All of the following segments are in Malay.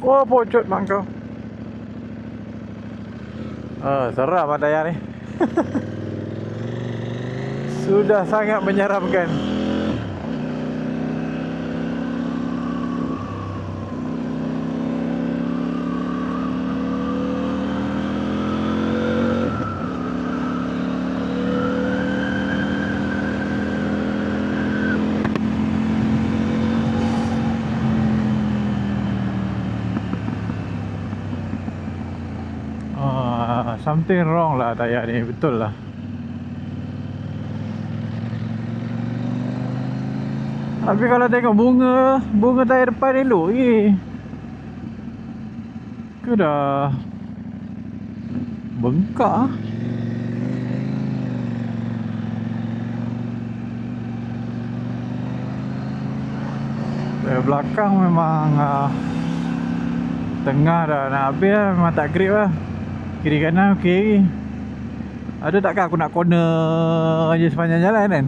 Oh, pocut mak kau. Seram lah daya ni. Sudah sangat menyeramkan. Something wrong lah tayar ni, betul lah. Tapi kalau tengok bunga tayar depan elok je. Ke dah bengkak. Dari belakang memang tengah dah nak habis lah, memang tak grip lah. Kiri kanan okey. Ada takkan aku nak corner je sepanjang jalan kan?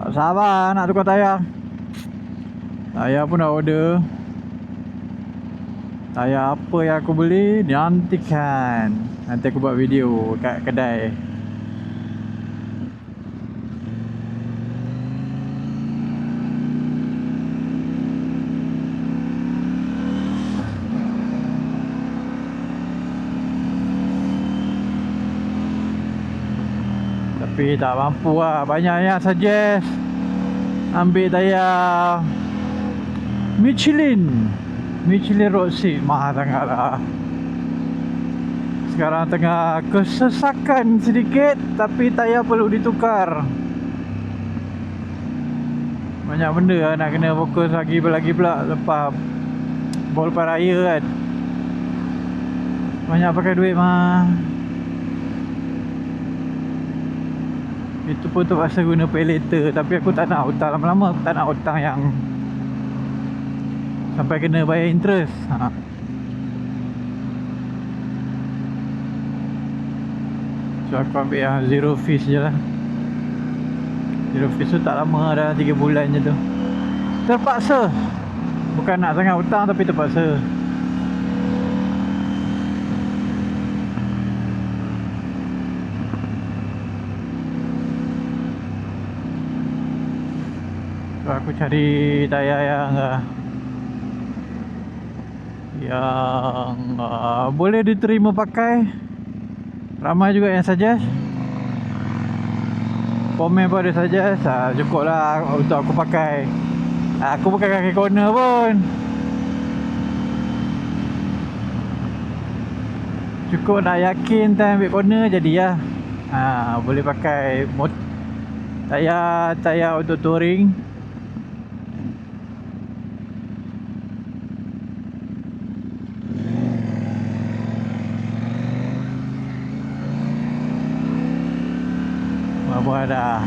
Tak sabar nak tukar tayar. Tayar pun dah order. Tayar apa yang aku beli, nantikan. Nanti aku buat video kat kedai. Tapi tak mampu lah. Banyak yang suggest ambil tayar Michelin Road 6. Mahal sangat lah. Sekarang tengah kesesakan sedikit, tapi tayar perlu ditukar. Banyak benda lah nak kena fokus lagi pula lepas ball lepas raya kan. Banyak pakai duit mah. Itu pun terpaksa guna pay later. Tapi aku tak nak hutang lama-lama. Aku tak nak hutang yang sampai kena bayar interest. So aku ambil yang zero fees je lah. Zero fees tu tak lama dah, 3 bulan je tu. Terpaksa. Bukan nak sangat hutang tapi terpaksa. So aku cari tayar yang boleh diterima pakai. Ramai juga yang suggest. Komen pun ada suggest. Cukup lah untuk aku pakai. Aku bukan kaki corner pun. Cukup nak yakin time ambil corner jadi lah. Boleh pakai tayar untuk touring. Apa dah?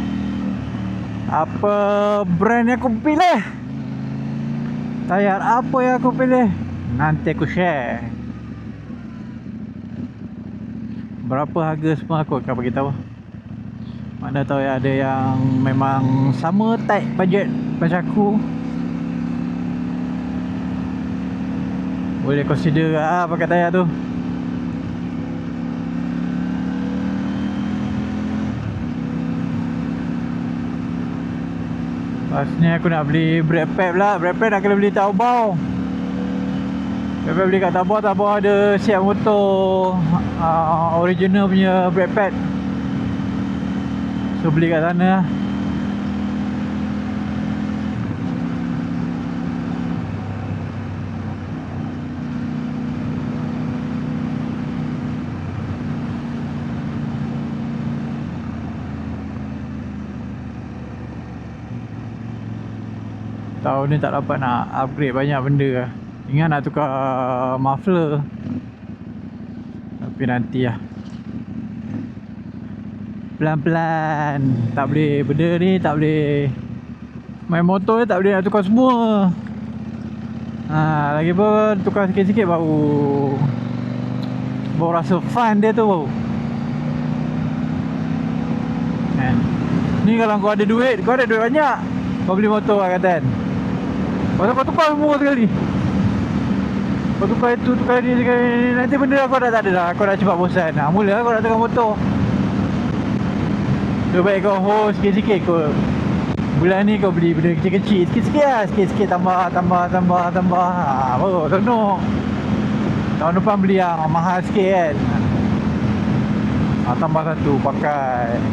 Apa brand yang aku pilih? Tayar apa yang aku pilih? Nanti aku share. Berapa harga semua aku akan bagi tahu. Mana tahu ada yang memang sama tight budget macam aku. Boleh consider pakai tayar tu. Lepas ni aku nak beli brake pad pula. Brake pad nak kena beli Taobao. Brake pad beli kat Taobao. Taobao ada siap motor original punya brake pad. So beli kat sana lah. Tahun ni tak dapat nak upgrade banyak benda lah. Ingat nak tukar muffler. Tapi nanti lah, pelan-pelan. Tak boleh, benda ni tak boleh, main motor ni tak boleh nak tukar semua. Lagi pun tukar sikit-sikit baru rasa fun dia tu baru. Kan? Ni kalau kau ada duit banyak, kau beli motor lah kata kan. Pasal kau tukar semua sekali. Kau tukar itu, tukar ni, nanti benda kau dah tak ada dah. Kau dah cepat bosan. Mula kau nak tukar motor. So baik kau hold sikit-sikit kau. Bulan ni kau beli benda kecil-kecil, sikit-sikit lah. Sikit-sikit tambah. Baru senang. Tahun depan beli yang mahal sikit kan. Tambah satu pakai.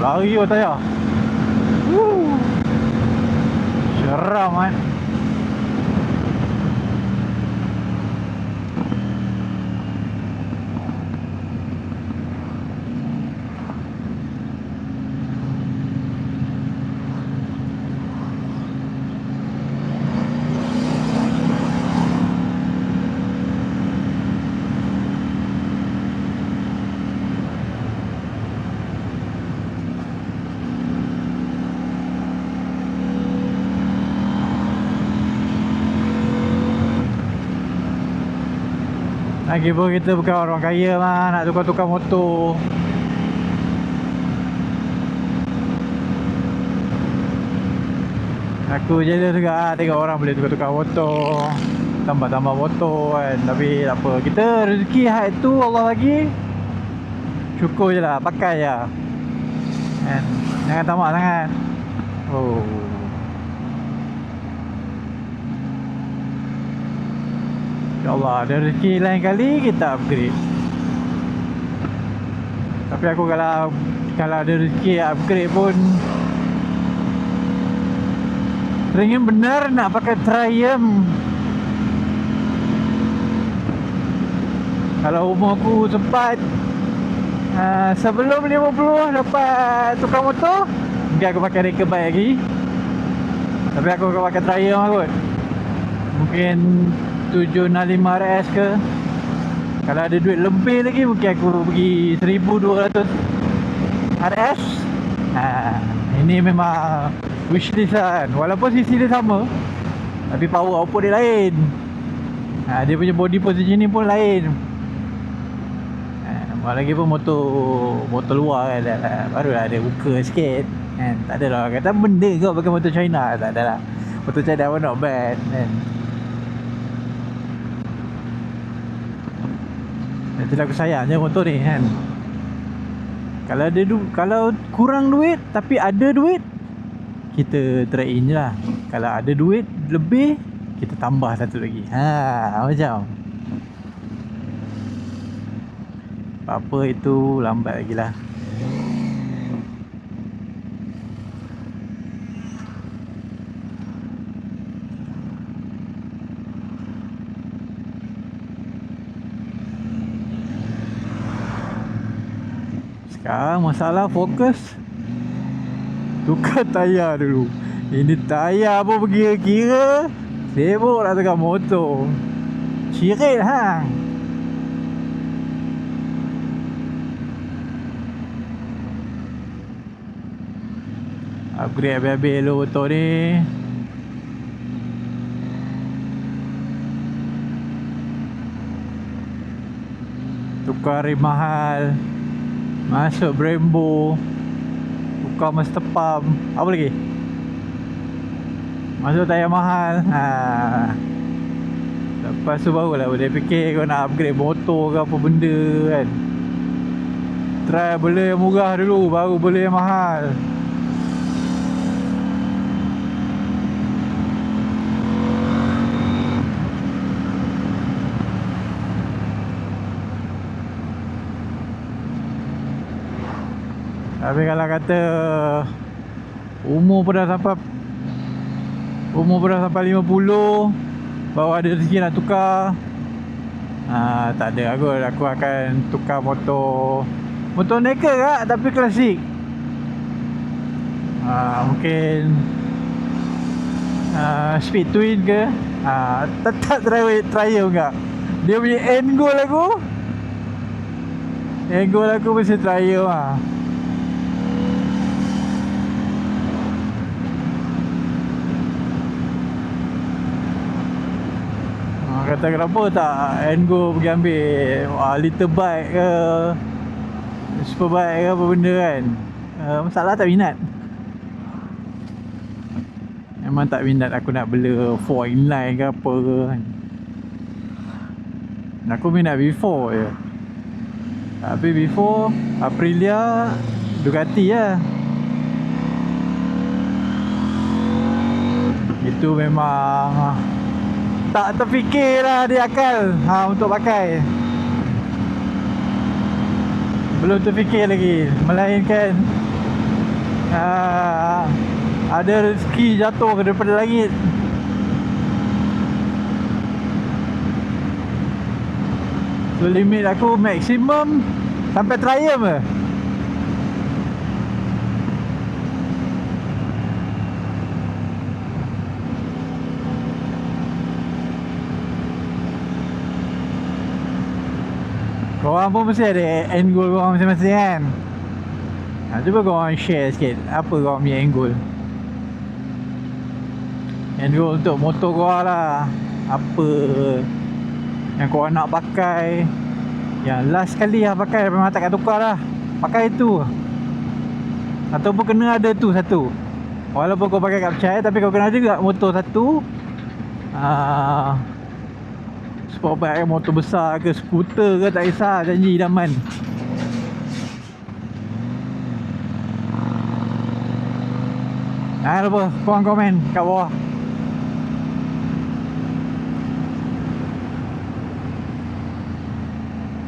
Lari kau tayar. Seram kan. Lagi pun kita bukan orang kaya mah, nak tukar-tukar motor. Aku jealous juga tengok orang boleh tukar-tukar motor, tambah-tambah motor kan. Tapi tak apa, kita rezeki hak tu Allah bagi, syukur je lah, pakai je kan. Jangan tamak sangat. InsyaAllah ada rezeki lain kali kita upgrade. Tapi aku kalau ada rezeki upgrade pun teringin benar nak pakai Triumph. Kalau umur aku sempat sebelum 50 dapat tukar motor, mungkin aku pakai reka bike lagi. Tapi aku akan pakai Triumph lah kot. Mungkin 765 RS ke. Kalau ada duit lebih lagi, mungkin aku pergi 1200 RS. Ini memang wishlist lah kan. Walaupun CC dia sama, tapi power output dia lain. Dia punya body positioning pun lain. Lagi pun motor luar kan, barulah ada buka sikit kan. Tak adalah kata benda kau pakai motor China. Tak adalah. Motor China pun not bad kan. Nanti aku sayang je motor ni kan. Kalau kurang duit tapi ada duit, kita trade in je lah. Kalau ada duit lebih, kita tambah satu lagi. Macam apa itu lambat lagi lah. Sekarang masalah fokus tukar tayar dulu. Ini tayar pun berkira-kira, sibuk nak tukar motor. Cirit hang. Upgrade habis-habis dulu motor ni. Tukar rim mahal, masuk Brembo, tukar master pump. Apa lagi? Masuk tayar mahal. Lepas tu barulah boleh fikir kau nak upgrade motor ke apa benda kan. Try boleh yang murah dulu, baru boleh yang mahal. Tapi kalau kata umur pun dah sampai 50, baru ada rezeki nak tukar, tak ada. Aku akan tukar motor naked kak, tapi klasik. Mungkin speed twin ke, tetap trial enggak. Dia punya end goal aku mesti trial lah. Kata kenapa tak end goal pergi ambil little bike ke, superbike ke apa benda kan. Masalah tak minat. Memang tak minat aku nak bela 4 inline ke apa ke kan. Aku minat V4 je. Tapi V4 Aprilia Ducati lah. Itu memang tak terfikir lah di akal untuk pakai. Belum terfikir lagi. Melainkan ada rezeki jatuh daripada langit. So limit aku maksimum sampai triumph je. Korang pun mesti ada end goal korang masing-masing kan. Cuba korang share sikit apa korang punya end goal. End goal untuk motor korang lah. Apa yang korang nak pakai, yang last kali lah pakai, memang takkan tukar lah. Pakai itu. Ataupun kena ada tu satu. Walaupun kau pakai kat percaya, tapi kau kena ada juga motor satu. Sport bike, motor besar ke, skuter ke, tak kisah, janji idaman. Jangan lupa korang komen kat bawah.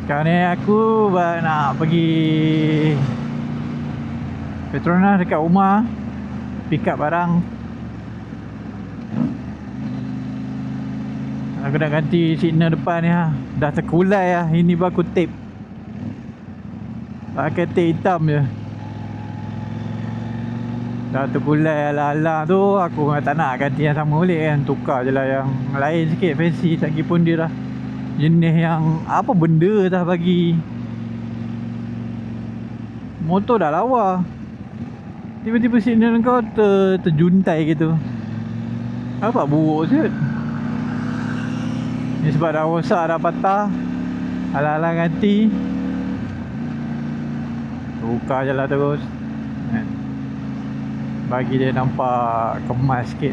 Sekarang ni aku nak pergi Petronas dekat rumah, pick up barang. Aku nak ganti signal depan ni ha. Dah terkulai lah. Ini baru aku tape. Pakai tape hitam je. Dah terkulai ala-ala tu. Aku tak nak ganti yang sama balik kan. Tukar je lah yang lain sikit, fancy. Lagi pun dia dah jenis yang apa benda dah bagi. Motor dah lawa. Tiba-tiba signal kau terjuntai gitu. Apa buruk je. Ni sebab dah rosak, dah patah. Alang-alang ganti. Tukar je lah terus. Bagi dia nampak kemas sikit.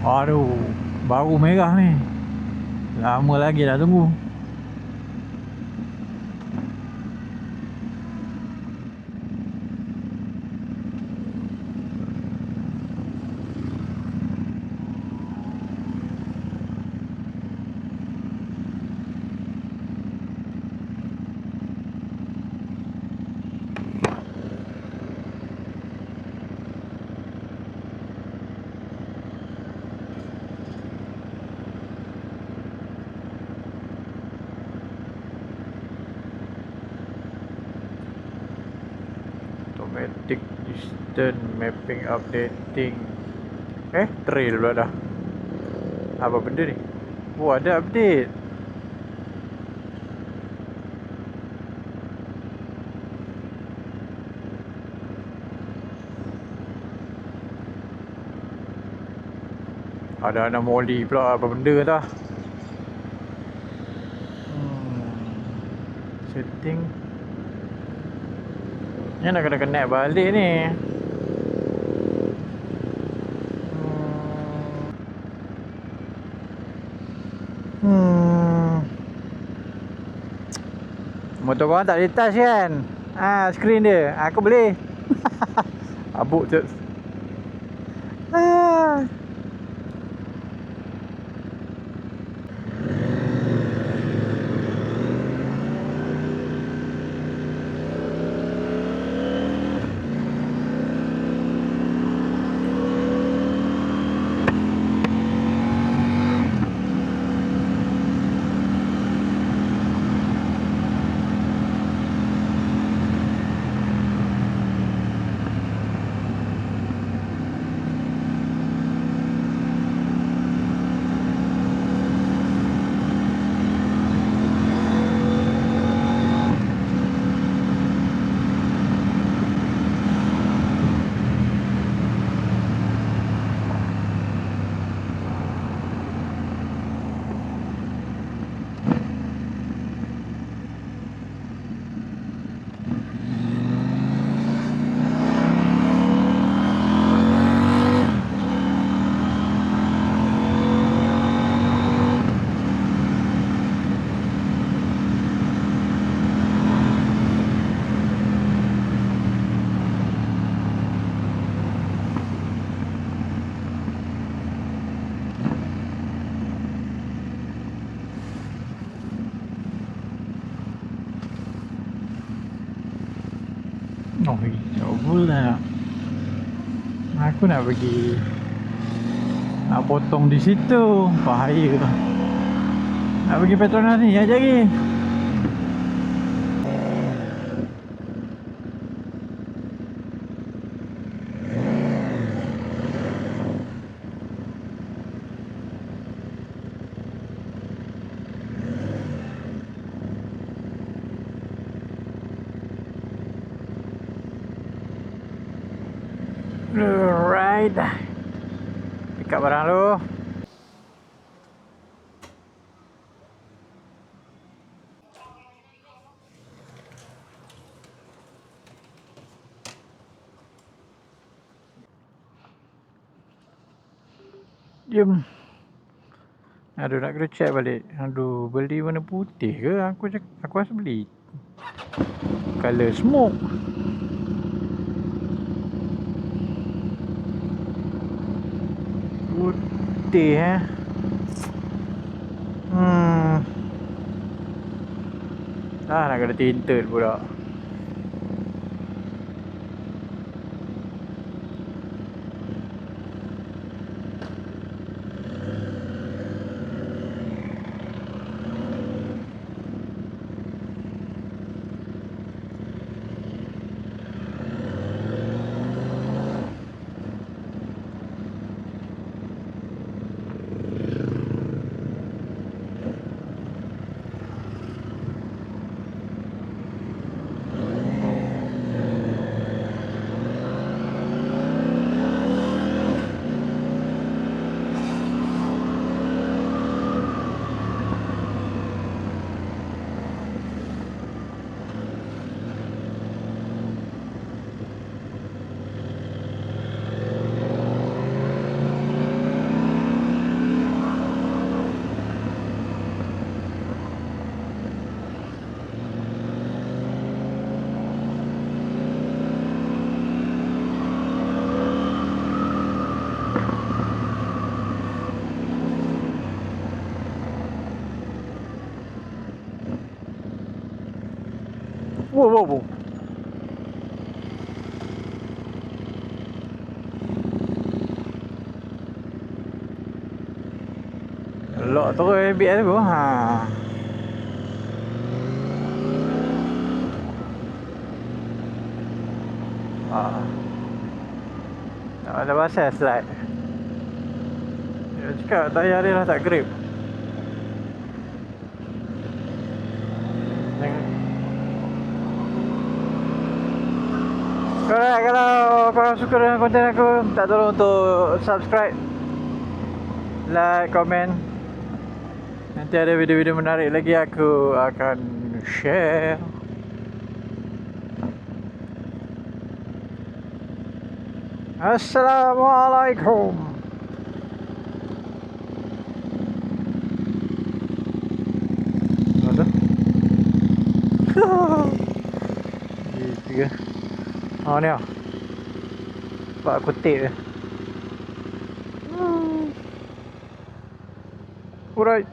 Aduh, baru merah ni. Lama lagi dah tunggu. Automatic distance mapping updating. Trail pula dah. Apa benda ni? Oh, ada update. Ada anomali pula, apa benda dah. Setting. Ni nak kena connect balik ni. Motor korang tak boleh touch kan? Screen dia. Aku boleh. Abuk je. Oh, jauh pula. Aku nak pergi, nak potong di situ. Bahaya. Nak pergi Petronas ni, sekejap lagi. Alright. Pick up barang lu. Jom. Aduh, nak kena check balik. Aduh, beli warna putih ke? Aku rasa beli color smoke. Putih nak kena tinted pula. Wow. Lock terus ABS aku. Tak ada pasal slide. Dia cakap tayar dia lah tak grip. Alright, kalau korang suka dengan konten aku, minta tolong untuk subscribe, like, komen. Nanti ada video-video menarik lagi aku akan share. Assalamualaikum. Ada? Tiga. Oh ni Pak kutip dia. Alright.